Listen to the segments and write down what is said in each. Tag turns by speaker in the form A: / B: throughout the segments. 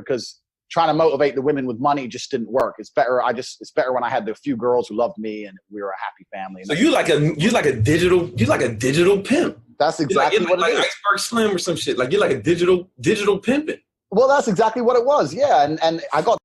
A: because trying to motivate the women with money just didn't work. It's better when I had the few girls who loved me and we were a happy family.
B: So you like a digital pimp.
A: That's exactly what it is.
B: Iceberg Slim or some shit. Like you're like a digital pimping.
A: Well, that's exactly what it was. Yeah. And I got.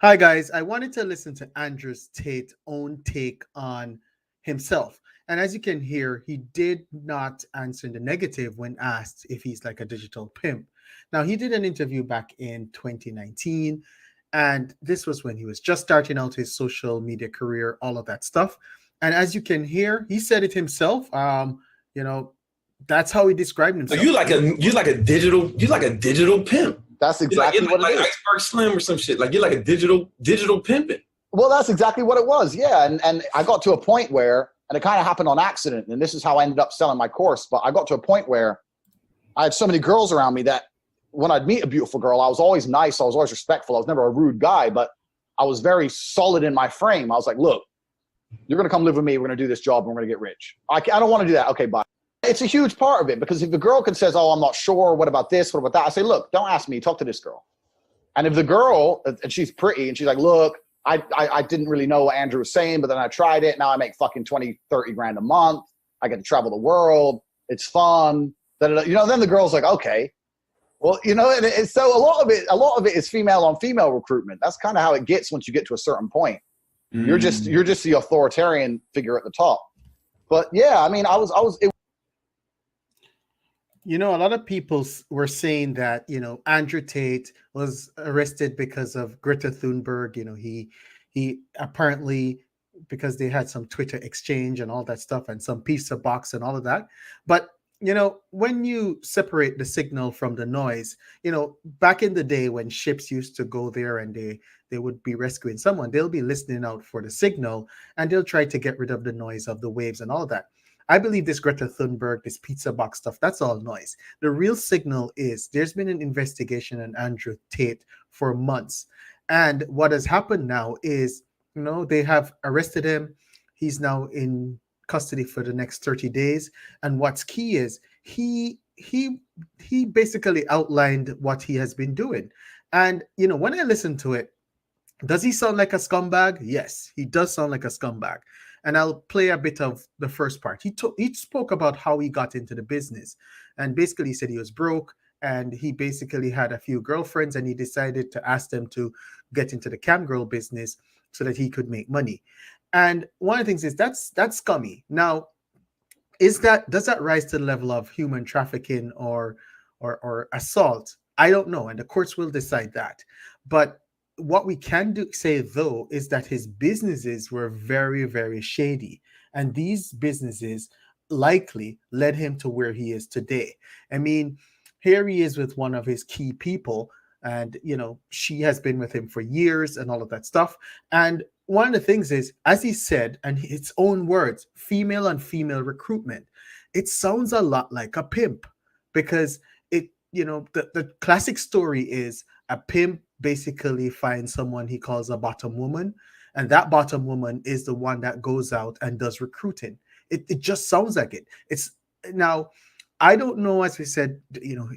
C: Hi guys, I wanted to listen to Andrew Tate's own take on himself. And as you can hear, he did not answer in the negative when asked if he's like a digital pimp. Now, he did an interview back in 2019, and this was when he was just starting out his social media career, all of that stuff. And as you can hear, he said it himself. That's how he described himself.
B: So you like a digital pimp.
A: That's exactly what it is.
B: Iceberg Slim or some shit. Like you're like a digital pimping.
A: Well, that's exactly what it was. Yeah. And I got to a point where, and it kind of happened on accident, and this is how I ended up selling my course. But I got to a point where I had so mmany girls around me that when I'd meet a beautiful girl, I was always nice. I was always respectful. I was never a rude guy, but I was very solid in my frame. I was like, look, you're going to come live with me. We're going to do this job and we're going to get rich. I don't want to do that. Okay, bye. It's a huge part of it, because if the girl says, oh, I'm not sure, what about this, what about that? I say, look, don't ask me, talk to this girl. And if the girl, and she's pretty, and she's like, look, I didn't really know what Andrew was saying, but then I tried it. Now I make fucking 20, 30 grand a month. I get to travel the world. It's fun. Then the girl's like, okay. Well, and so a lot of it is female on female recruitment. That's kind of how it gets once you get to a certain point. Mm. You're just the authoritarian figure at the top. But yeah, I mean, a
C: lot of people were saying that, Andrew Tate was arrested because of Greta Thunberg. He apparently, because they had some Twitter exchange and all that stuff and some pizza box and all of that. But, when you separate the signal from the noise, back in the day when ships used to go there and they would be rescuing someone, they'll be listening out for the signal and they'll try to get rid of the noise of the waves and all of that. I believe this Greta Thunberg, this pizza box stuff, that's all noise. The real signal is there's been an investigation on Andrew Tate for months. And what has happened now is, they have arrested him. He's now in custody for the next 30 days. And what's key is he basically outlined what he has been doing. And, when I listen to it, does he sound like a scumbag? Yes, he does sound like a scumbag. And I'll play a bit of the first part. He spoke about how he got into the business. And basically he said he was broke and he basically had a few girlfriends and he decided to ask them to get into the cam girl business so that he could make money. And one of the things is that's scummy. Now, does that rise to the level of human trafficking or assault? I don't know. And the courts will decide that. But what we can say, though, is that his businesses were very, very shady. And these businesses likely led him to where he is today. I mean, here he is with one of his key people. And, she has been with him for years and all of that stuff. And one of the things is, as he said, and his own words, female on female recruitment, it sounds a lot like a pimp, because the classic story is a pimp basically finds someone he calls a bottom woman, and that bottom woman is the one that goes out and does recruiting. It just sounds like it. It's now, I don't know, as we said,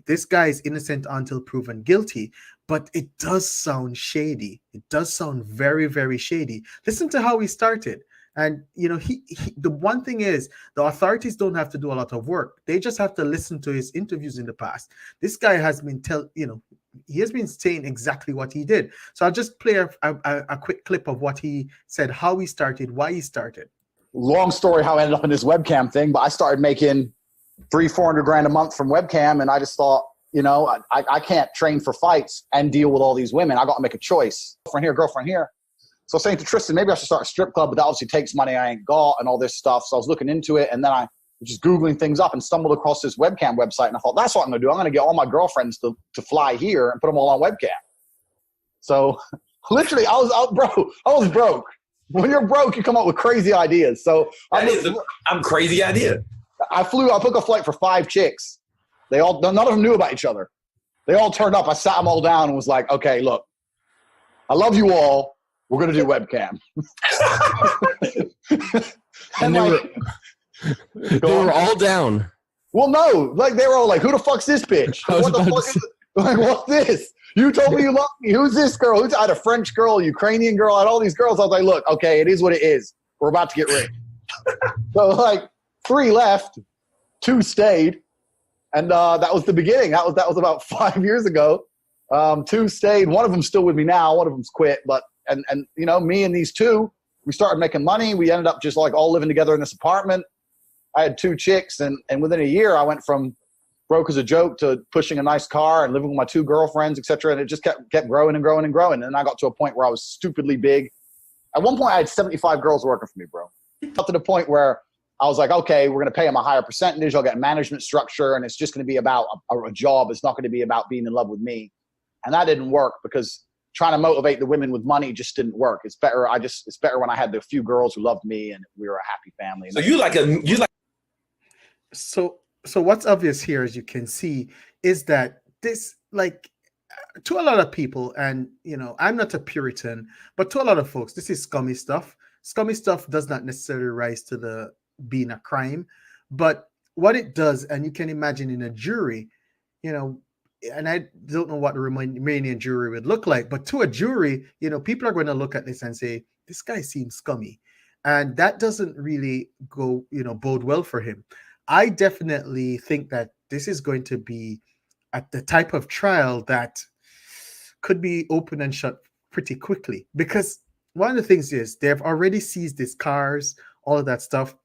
C: this guy is innocent until proven guilty, but it does sound shady. It does sound very, very shady. Listen to how he started. And, the one thing is, the authorities don't have to do a lot of work. They just have to listen to his interviews in the past. This guy has been he has been saying exactly what he did. So I'll just play a quick clip of what he said, how he started, why he started.
A: Long story how I ended up in this webcam thing, but I started making $300-400 grand a month from webcam, and I just thought, I can't train for fights and deal with all these women. I got to make a choice. Girlfriend here. So I was saying to Tristan, maybe I should start a strip club, but that obviously takes money I ain't got and all this stuff. So I was looking into it, and then I was just Googling things up and stumbled across this webcam website, and I thought, that's what I'm going to do. I'm going to get all my girlfriends to fly here and put them all on webcam. So literally, I was broke. When you're broke, you come up with crazy ideas. So
B: I'm crazy idea.
A: I took a flight for 5 chicks. None of them knew about each other. They all turned up. I sat them all down and was like, okay, look, I love you all. We're going to do webcam.
D: And they were all down.
A: Well, no, like they were all like, "Who the fuck's this bitch? What the fuck is it? Like, what's this? You told me you love me. Who's this girl? I had a French girl, a Ukrainian girl, I had all these girls. I was like, look, okay, it is what it is. We're about to get rich." So like 3 left, 2 stayed, and that was the beginning. That was about 5 years ago. 2 stayed. One of them's still with me now. One of them's quit. But and you know, me and these 2, we started making money. We ended up just like all living together in this apartment. I had 2 chicks, and within a year, I went from broke as a joke to pushing a nice car and living with my 2 girlfriends, etc. And it just kept growing and growing and growing. And I got to a point where I was stupidly big. At one point, I had 75 girls working for me, bro. Got to the point where I was like, okay, we're going to pay them a higher percentage. I'll get a management structure, and it's just going to be about a job. It's not going to be about being in love with me. And that didn't work because trying to motivate the women with money just didn't work. It's better. It's better when I had the few girls who loved me and we were a happy family.
B: So
C: So what's obvious here, as you can see, is that this, like, to a lot of people, and you know, I'm not a Puritan, but to a lot of folks, this is scummy stuff. Scummy stuff does not necessarily rise to the being a crime, but what it does, and you can imagine in a jury, you know, and I don't know what the Romanian jury would look like, but to a jury, you know, people are going to look at this and say, this guy seems scummy, and that doesn't really go, you know, bode well for him. I definitely think that this is going to be at the type of trial that could be open and shut pretty quickly, because one of the things is they've already seized his cars, all of that stuff.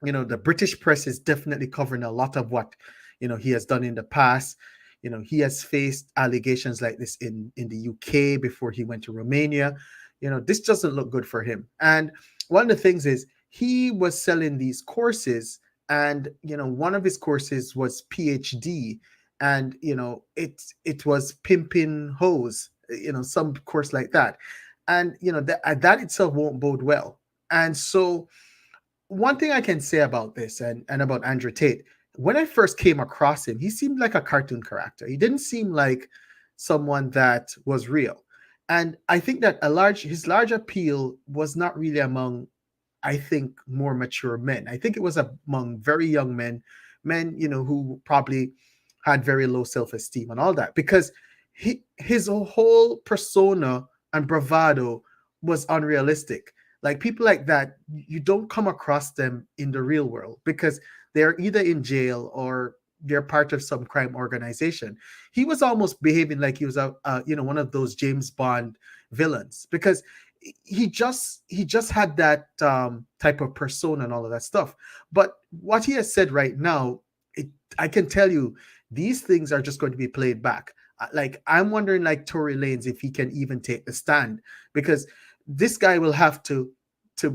C: You know, the British press is definitely covering a lot of what, you know, he has done in the past. You know, he has faced allegations like this in the UK before he went to Romania. You know, this doesn't look good for him. And one of the things is he was selling these courses, and you know, one of his courses was PhD, and you know, it was pimping hoes, you know, some course like that, and you know, that itself won't bode well. And so one thing I can say about this and about Andrew Tate, when I first came across him, he seemed like a cartoon character. He didn't seem like someone that was real. And I think that his large appeal was not really among, I think, more mature men. I think it was among very young men, you know, who probably had very low self-esteem and all that, because his whole persona and bravado was unrealistic. Like people like that, you don't come across them in the real world because they're either in jail or they're part of some crime organization. He was almost behaving like he was you know, one of those James Bond villains, because he just had that type of persona and all of that stuff. But what he has said right now, I can tell you, these things are just going to be played back. Like, I'm wondering, like Tory Lanez, if he can even take the stand, because this guy will have to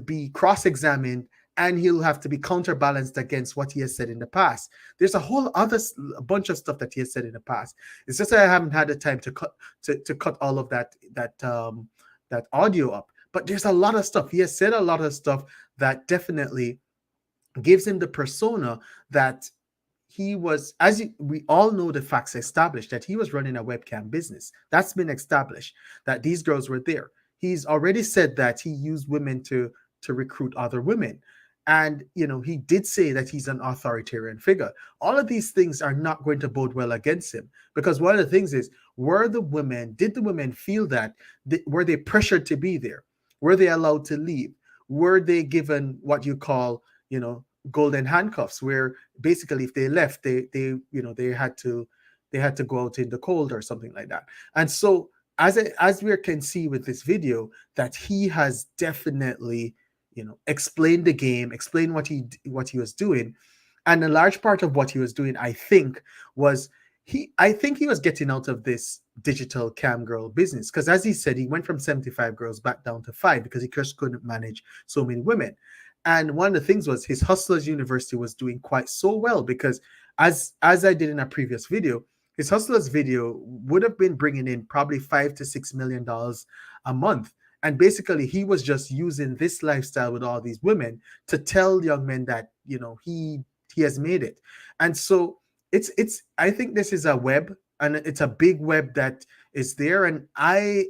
C: be cross-examined, and he'll have to be counterbalanced against what he has said in the past. There's a whole other bunch of stuff that he has said in the past. It's just that I haven't had the time to cut all of that audio up. But there's a lot of stuff. He has said a lot of stuff that definitely gives him the persona that he was, we all know the facts established, that he was running a webcam business. That's been established, that these girls were there. He's already said that he used women to recruit other women. And, you know, he did say that he's an authoritarian figure. All of these things are not going to bode well against him, because one of the things is, did the women feel that? Were they pressured to be there? Were they allowed to leave? Were they given what you call, you know, golden handcuffs, where basically if they left, they had to go out in the cold or something like that? And so as we can see with this video, that he has definitely, you know, explained the game, explained what he was doing. And a large part of what he was doing, I think he was getting out of this digital cam girl business, because as he said, he went from 75 girls back down to 5 because he just couldn't manage so many women. And one of the things was his Hustlers University was doing quite so well, because as I did in a previous video, his Hustlers video would have been bringing in probably $5 to $6 million a month. And basically, he was just using this lifestyle with all these women to tell young men that, you know, he has made it. And so I think this is a web, and it's a big web that is there. And I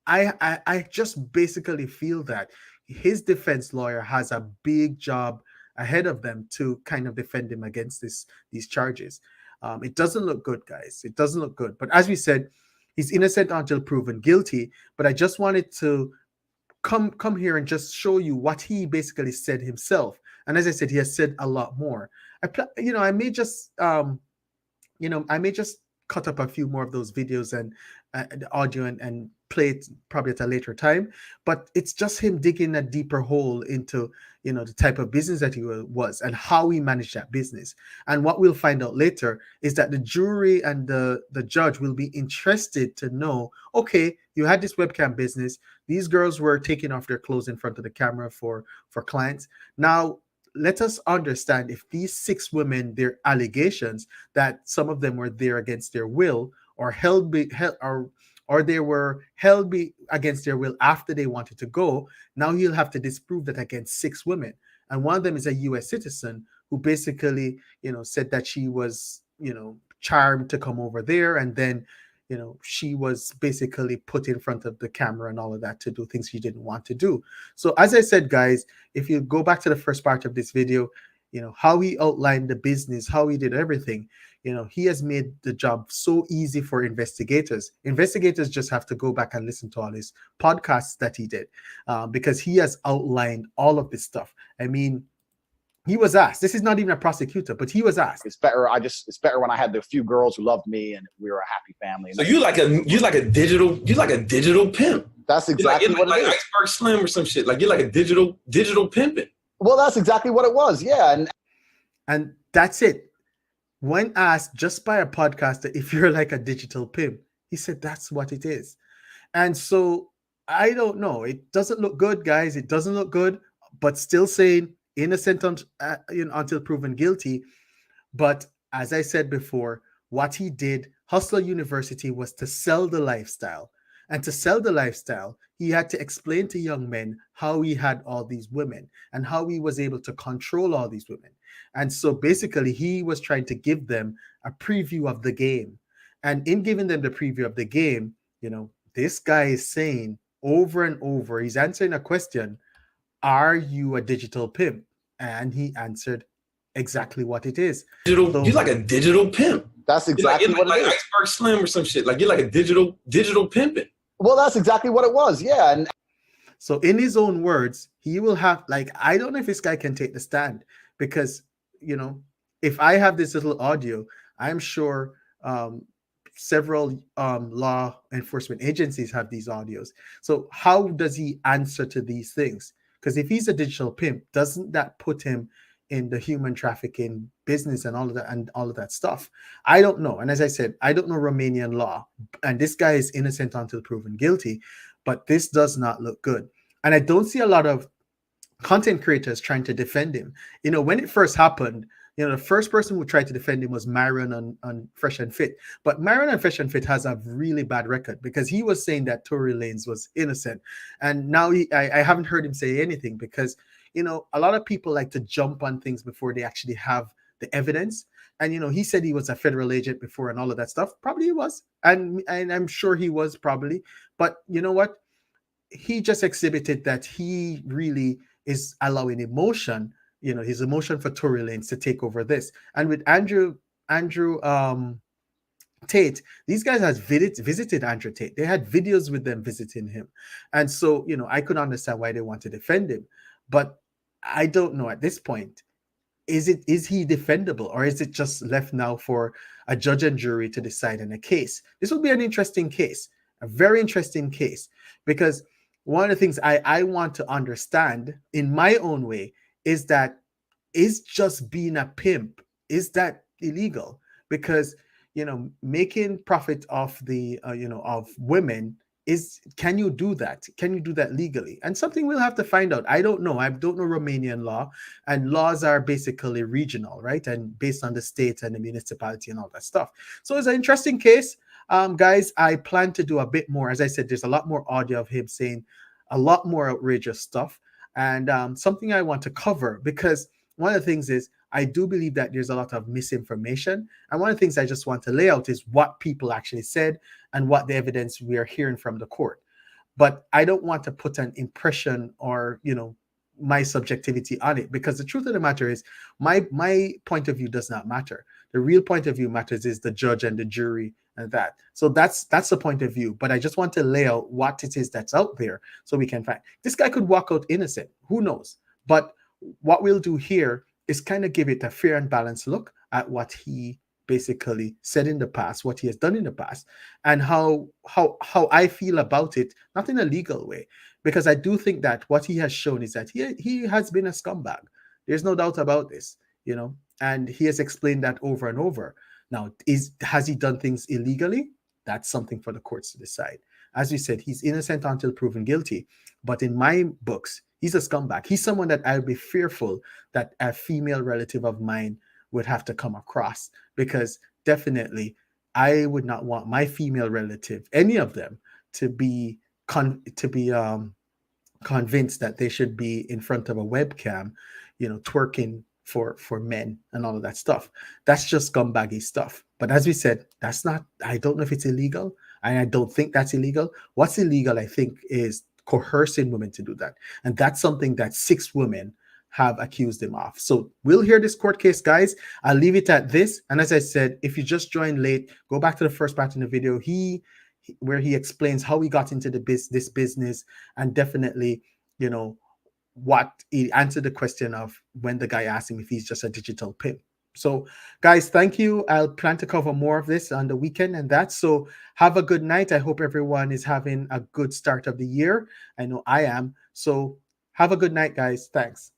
C: I just basically feel that his defense lawyer has a big job ahead of them to kind of defend him against these charges. It doesn't look good, guys. It doesn't look good. But as we said, he's innocent until proven guilty. But I just wanted to come here and just show you what he basically said himself. And as I said, he has said a lot more. I may just I may just cut up a few more of those videos and the audio and play it probably at a later time. But it's just him digging a deeper hole into, the type of business that he was and how he managed that business. And what we'll find out later is that the jury and the judge will be interested to know, okay, you had this webcam business. These girls were taking off their clothes in front of the camera for clients. Now, let us understand if these 6 women, their allegations that some of them were there against their will or they were held against their will after they wanted to go. Now he'll have to disprove that against 6 women. And one of them is a US citizen who basically, said that she was, charmed to come over there. And then, she was basically put in front of the camera and all of that to do things she didn't want to do. So as I said, guys, if you go back to the first part of this video, how he outlined the business, how he did everything, he has made the job so easy for investigators. Investigators just have to go back and listen to all his podcasts that he did, because he has outlined all of this stuff. I mean, he was asked. This is not even a prosecutor, but he was asked.
A: It's better. It's better when I had the few girls who loved me and we were a happy family.
B: So you like a digital pimp.
A: That's exactly what it is.
B: Iceberg Slim or some shit. Like you're like a digital pimping.
A: Well, that's exactly what it was. Yeah,
C: and that's it. When asked just by a podcaster if you're like a digital pimp, he said that's what it is. And so I don't know. It doesn't look good, guys. It doesn't look good. But still saying innocent until proven guilty. But as I said before, what he did, Hustler University, was to sell the lifestyle. And to sell the lifestyle, he had to explain to young men how he had all these women and how he was able to control all these women. And so basically, he was trying to give them a preview of the game. And in giving them the preview of the game, this guy is saying over and over, he's answering a question, are you a digital pimp? And he answered exactly what it is.
B: You're like a digital pimp.
A: That's exactly what it is.
B: Iceberg Slim or some shit. Like you're like a digital pimping.
A: Well, that's exactly what it was. Yeah. And
C: so in his own words, he will have, I don't know if this guy can take the stand, because, if I have this little audio, I'm sure several law enforcement agencies have these audios. So how does he answer to these things? Because if he's a digital pimp, doesn't that put him in the human trafficking business and all of that stuff? I don't know. And as I said, I don't know Romanian law. And this guy is innocent until proven guilty. But this does not look good. And I don't see a lot of content creators trying to defend him. When it first happened, the first person who tried to defend him was Myron on Fresh and Fit. But Myron on Fresh and Fit has a really bad record because he was saying that Tory Lanez was innocent. And now I haven't heard him say anything because, a lot of people like to jump on things before they actually have the evidence. And, he said he was a federal agent before and all of that stuff. Probably he was. And I'm sure he was probably. But you know what? He just exhibited that he really is allowing emotion, his emotion for Tory Lanez to take over this. And with Andrew Tate, these guys has visited Andrew Tate. They had videos with them visiting him. And so, I could understand why they want to defend him. But I don't know at this point, is he defendable, or is it just left now for a judge and jury to decide in a case? This will be an interesting case, a very interesting case, because one of the things I want to understand in my own way is that, is just being a pimp, is that illegal? Because, making profit off the, of women, can you do that? Can you do that legally? And something we'll have to find out. I don't know. I don't know Romanian law, and laws are basically regional, right? And based on the state and the municipality and all that stuff. So it's an interesting case. Guys, I plan to do a bit more. As I said, there's a lot more audio of him saying a lot more outrageous stuff, and something I want to cover, because one of the things is I do believe that there's a lot of misinformation. And one of the things I just want to lay out is what people actually said and what the evidence we are hearing from the court. but I don't want to put an impression or, my subjectivity on it, because the truth of the matter is my point of view does not matter. The real point of view matters is the judge and the jury and that. So that's the point of view. But I just want to lay out what it is that's out there so we can find. This guy could walk out innocent. Who knows? But what we'll do here is kind of give it a fair and balanced look at what he basically said in the past, what he has done in the past, and how I feel about it, not in a legal way, because I do think that what he has shown is that he has been a scumbag. There's no doubt about this, and he has explained that over and over. Now, has he done things illegally? That's something for the courts to decide. As we said, he's innocent until proven guilty. But in my books, he's a scumbag. He's someone that I would be fearful that a female relative of mine would have to come across, because definitely I would not want my female relative, any of them, to be convinced that they should be in front of a webcam, twerking for men and all of that stuff. That's just scumbaggy stuff. But as we said, I don't know if it's illegal, and I don't think that's illegal. What's illegal, I think, is coercing women to do that. And that's something that 6 women have accused him of. So we'll hear this court case, guys. I'll leave it at this. And as I said, if you just joined late, go back to the first part in the video where he explains how he got into this business, and definitely, what he answered the question of when the guy asked him if he's just a digital pimp. So guys, thank you. I'll plan to cover more of this on the weekend and that. So have a good night. I hope everyone is having a good start of the year. I know I am. So have a good night, guys. Thanks.